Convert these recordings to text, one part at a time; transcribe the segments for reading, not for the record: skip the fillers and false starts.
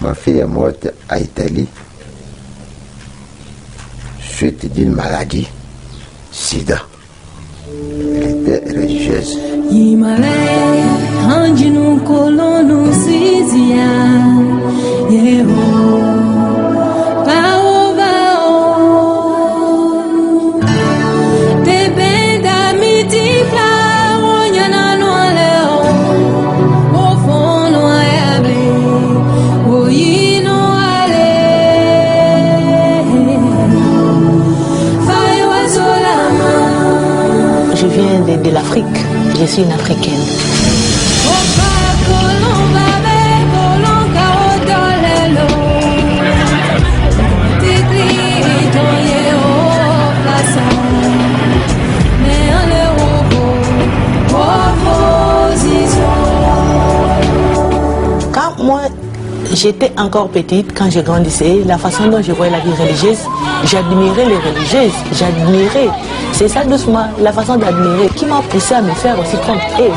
Ma fille est morte à Italie suite d'une maladie, sida. Elle était religieuse. Je viens de l'Afrique, je suis une Africaine. Quand moi j'étais encore petite, quand je grandissais, la façon dont je voyais la vie religieuse, j'admirais les religieuses, j'admirais. C'est ça doucement, la façon d'admirer, qui m'a poussé à me faire aussi comme eux.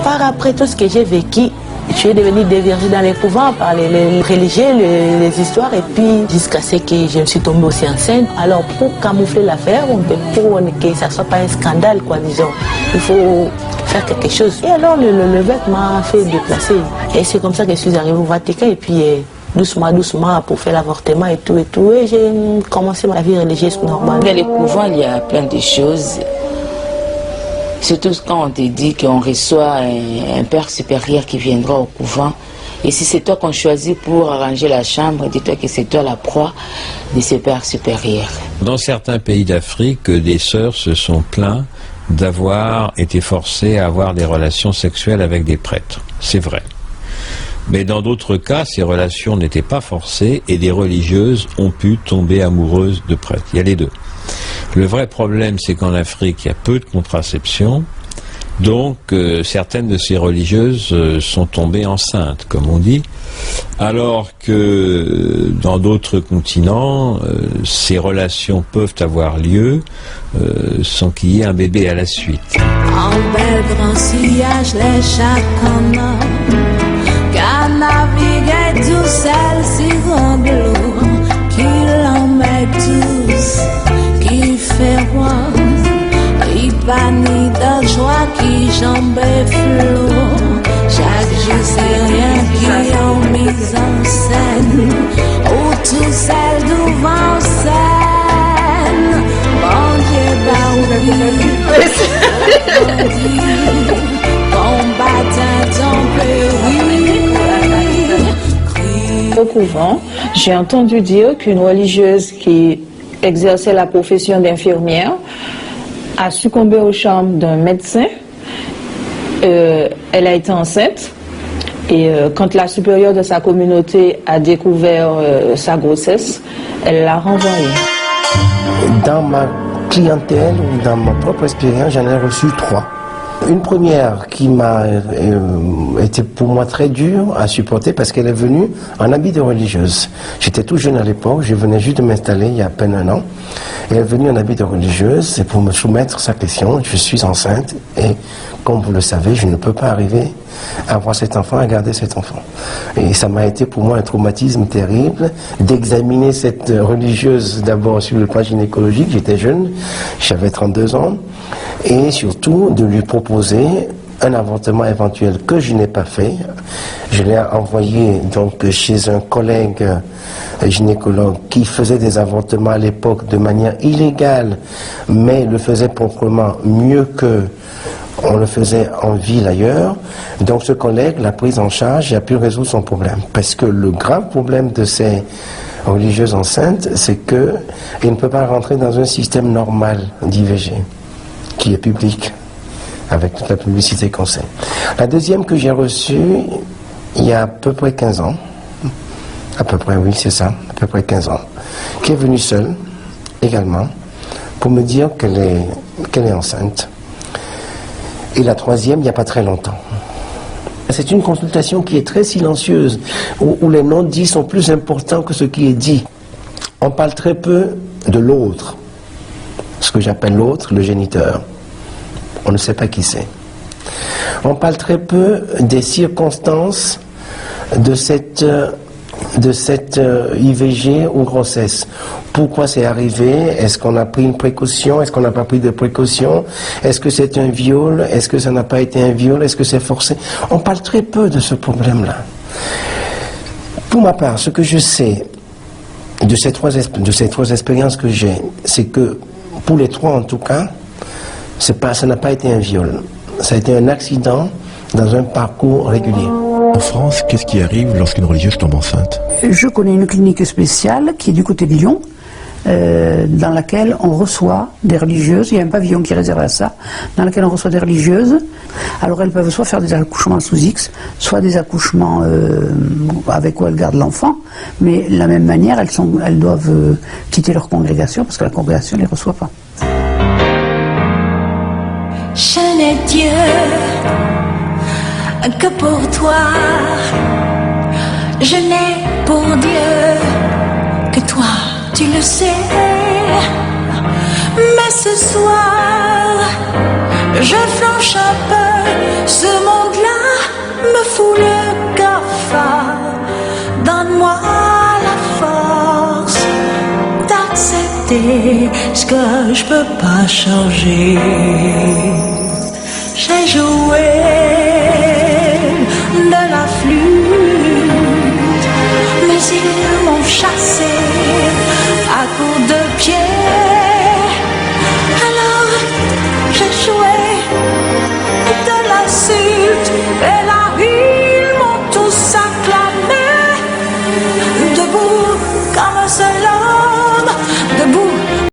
Par après tout ce que j'ai vécu, je suis devenue dévergée dans les couvents par les religieux, les histoires, et puis jusqu'à ce que je me suis tombée aussi enceinte. Alors pour camoufler l'affaire, pour que ça ne soit pas un scandale, quoi, disons, il faut faire quelque chose. Et alors le vêtement m'a fait déplacer. Et c'est comme ça que je suis arrivée au Vatican, et puis doucement, doucement, pour faire l'avortement et tout, et j'ai commencé ma vie religieuse normale. Dans les couvents, il y a plein de choses. Surtout quand on te dit qu'on reçoit un père supérieur qui viendra au couvent. Et si c'est toi qu'on choisit pour arranger la chambre, dis-toi que c'est toi la proie de ce père supérieur. Dans certains pays d'Afrique, des sœurs se sont plaintes d'avoir été forcées à avoir des relations sexuelles avec des prêtres. C'est vrai. Mais dans d'autres cas, ces relations n'étaient pas forcées et des religieuses ont pu tomber amoureuses de prêtres. Il y a les deux. Le vrai problème, c'est qu'en Afrique, il y a peu de contraception. Donc, certaines de ces religieuses sont tombées enceintes, comme on dit, alors que dans d'autres continents, ces relations peuvent avoir lieu sans qu'il y ait un bébé à la suite. En bel grand sillage, les chacun qu'à naviguer tout seul si grand de l'eau, qu'il en met tous, qui fait roi, qui banit de joie, qui jambe flot. Chaque jour c'est rien qui en mise en scène, ou tout seul devant scène. Bon Dieu, bah oui, combattant ton péri. Au couvent, j'ai entendu dire qu'une religieuse qui exerçait la profession d'infirmière a succombé au charme d'un médecin. Elle a été enceinte et quand la supérieure de sa communauté a découvert sa grossesse, elle l'a renvoyée. Dans ma clientèle ou dans ma propre expérience, j'en ai reçu 3. Une première qui m'a été pour moi très dure à supporter parce qu'elle est venue en habit de religieuse. J'étais tout jeune à l'époque, je venais juste de m'installer il y a à peine 1 an. Elle est venue en habit de religieuse, c'est pour me soumettre sa question. Je suis enceinte et comme vous le savez, je ne peux pas arriver à avoir cet enfant, à garder cet enfant. Et ça m'a été pour moi un traumatisme terrible d'examiner cette religieuse d'abord sur le plan gynécologique, j'étais jeune, j'avais 32 ans, et surtout de lui proposer un avortement éventuel que je n'ai pas fait. Je l'ai envoyé donc chez un collègue gynécologue qui faisait des avortements à l'époque de manière illégale, mais le faisait proprement mieux que on le faisait en ville ailleurs. Donc ce collègue l'a prise en charge et a pu résoudre son problème. Parce que le grave problème de ces religieuses enceintes, c'est qu'elles ne peuvent pas rentrer dans un système normal d'IVG, qui est public, avec toute la publicité qu'on sait. La deuxième que j'ai reçue, il y a à peu près 15 ans, à peu près, oui, c'est ça, à peu près 15 ans, qui est venue seule, également, pour me dire qu'elle est enceinte. Et la troisième, il n'y a pas très longtemps. C'est une consultation qui est très silencieuse, où les non-dits sont plus importants que ce qui est dit. On parle très peu de l'autre, ce que j'appelle l'autre, le géniteur. On ne sait pas qui c'est. On parle très peu des circonstances de cette de cette IVG ou grossesse. Pourquoi c'est arrivé? Est-ce qu'on a pris une précaution? Est-ce qu'on n'a pas pris de précaution? Est-ce que c'est un viol? Est-ce que ça n'a pas été un viol? Est-ce que c'est forcé? On parle très peu de ce problème-là. Pour ma part, ce que je sais de ces trois expériences que j'ai, c'est que pour les trois en tout cas, ça n'a pas été un viol. Ça a été un accident dans un parcours régulier. En France, qu'est-ce qui arrive lorsqu'une religieuse tombe enceinte? Je connais une clinique spéciale qui est du côté de Lyon, dans laquelle on reçoit des religieuses. Il y a un pavillon qui est réservé à ça, dans lequel on reçoit des religieuses. Alors elles peuvent soit faire des accouchements sous X, soit des accouchements avec où elles gardent l'enfant, mais de la même manière, elles doivent quitter leur congrégation parce que la congrégation ne les reçoit pas. Je n'ai Dieu que pour toi. Je n'ai pour Dieu que toi, tu le sais. Mais ce soir, je flanche un peu. Ce monde-là me fout le cafard. Donne-moi la force d'accepter ce que je peux pas changer. J'ai joué